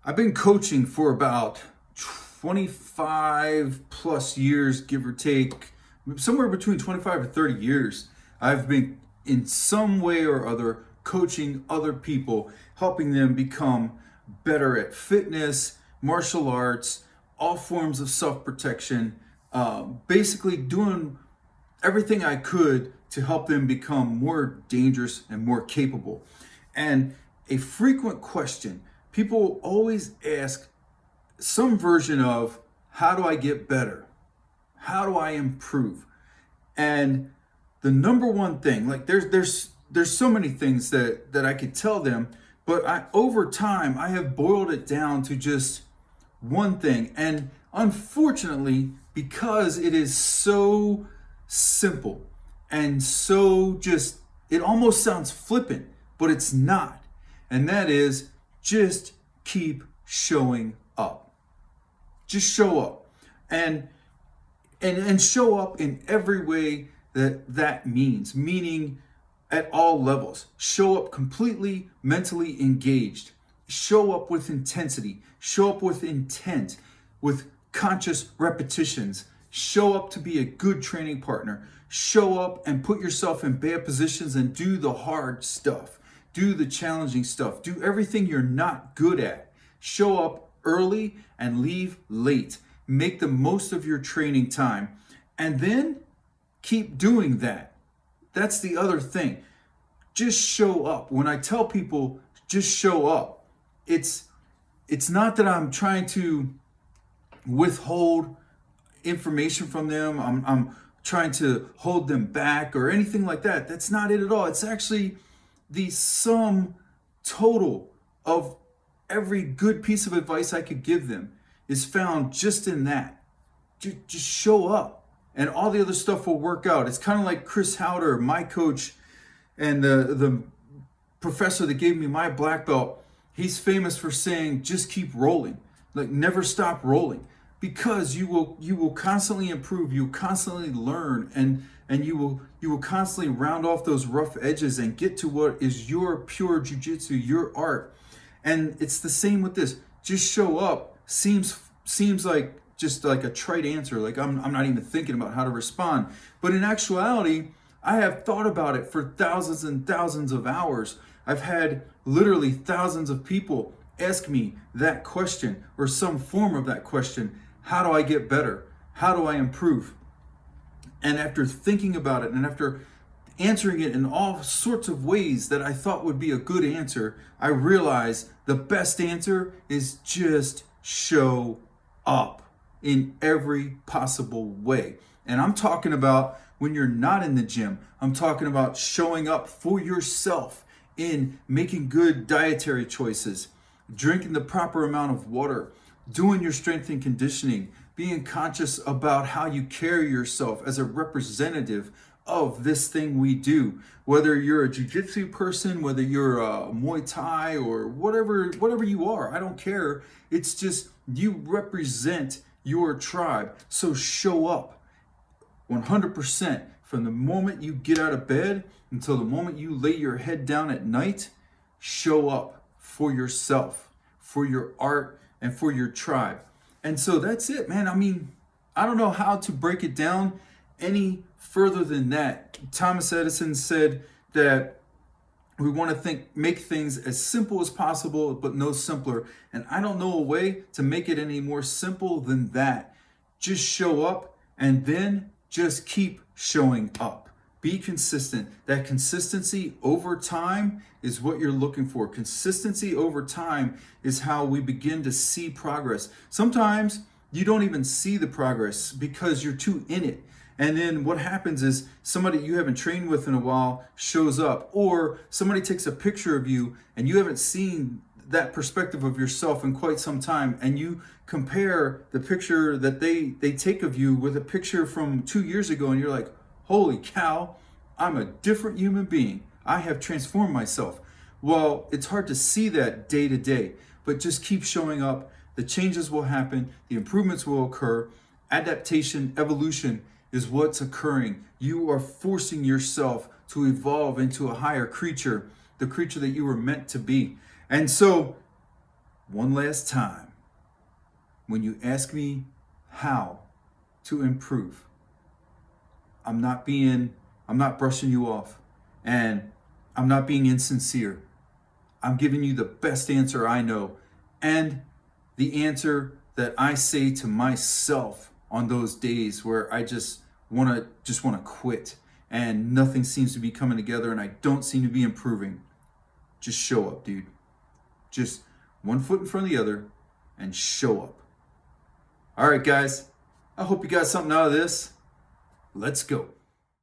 I've been coaching for about 25 plus years, give or take, somewhere between 25 and 30 years. I've been in some way or other coaching other people, helping them become better at fitness, martial arts, all forms of self protection, basically doing everything I could to help them become more dangerous and more capable. And a frequent question people always ask some version of, how do I get better? How do I improve? And the number one thing, like there's so many things that I could tell them, but over time I have boiled it down to just one thing. And unfortunately, because it is so simple and so just, it almost sounds flippant, but it's not. And that is, just keep showing up. Just show up. And show up in every way that means, meaning at all levels. Show up completely mentally engaged. Show up with intensity. Show up with intent, with conscious repetitions. Show up to be a good training partner. Show up and put yourself in bad positions and do the hard stuff. Do the challenging stuff. Do everything you're not good at. Show up early and leave late. Make the most of your training time. And then keep doing that. That's the other thing. Just show up. When I tell people just show up, it's not that I'm trying to withhold information from them. I'm trying to hold them back or anything like that. That's not it at all. It's actually the sum total of every good piece of advice I could give them is found just in that. Just show up and all the other stuff will work out. It's kind of like Chris Howder, my coach, and the professor that gave me my black belt. He's famous for saying, just keep rolling, like never stop rolling, because you will constantly improve, you will constantly learn, and you will constantly round off those rough edges and get to what is your pure jujitsu, your art. And it's the same with this. Just show up seems like just like a trite answer, like I'm not even thinking about how to respond. But in actuality, I have thought about it for thousands and thousands of hours. I've had literally thousands of people ask me that question or some form of that question. How do I get better? How do I improve? And after thinking about it and after answering it in all sorts of ways that I thought would be a good answer, I realized the best answer is just show up in every possible way. And I'm talking about when you're not in the gym. I'm talking about showing up for yourself in making good dietary choices, drinking the proper amount of water, doing your strength and conditioning, being conscious about how you carry yourself as a representative of this thing we do. Whether you're a jiu-jitsu person, whether you're a Muay Thai or whatever you are, I don't care. It's just you represent your tribe. So show up 100% from the moment you get out of bed until the moment you lay your head down at night. Show up for yourself, for your art, and for your tribe. And so that's it, man. I mean, I don't know how to break it down any further than that. Thomas Edison said that we want to make things as simple as possible, but no simpler. And I don't know a way to make it any more simple than that. Just show up and then just keep showing up. Be consistent. That consistency over time is what you're looking for. Consistency over time is how we begin to see progress. Sometimes you don't even see the progress because you're too in it. And then what happens is somebody you haven't trained with in a while shows up, or somebody takes a picture of you and you haven't seen that perspective of yourself in quite some time, and you compare the picture that they take of you with a picture from 2 years ago, and you're like, holy cow, I'm a different human being. I have transformed myself. Well, it's hard to see that day to day, but just keep showing up. The changes will happen, the improvements will occur. Adaptation, evolution is what's occurring. You are forcing yourself to evolve into a higher creature, the creature that you were meant to be. And so one last time, when you ask me how to improve, I'm not brushing you off, and I'm not being insincere. I'm giving you the best answer I know, and the answer that I say to myself on those days where I just want to quit and nothing seems to be coming together and I don't seem to be improving. Just show up, dude. Just one foot in front of the other and show up. All right, guys. I hope you got something out of this. Let's go.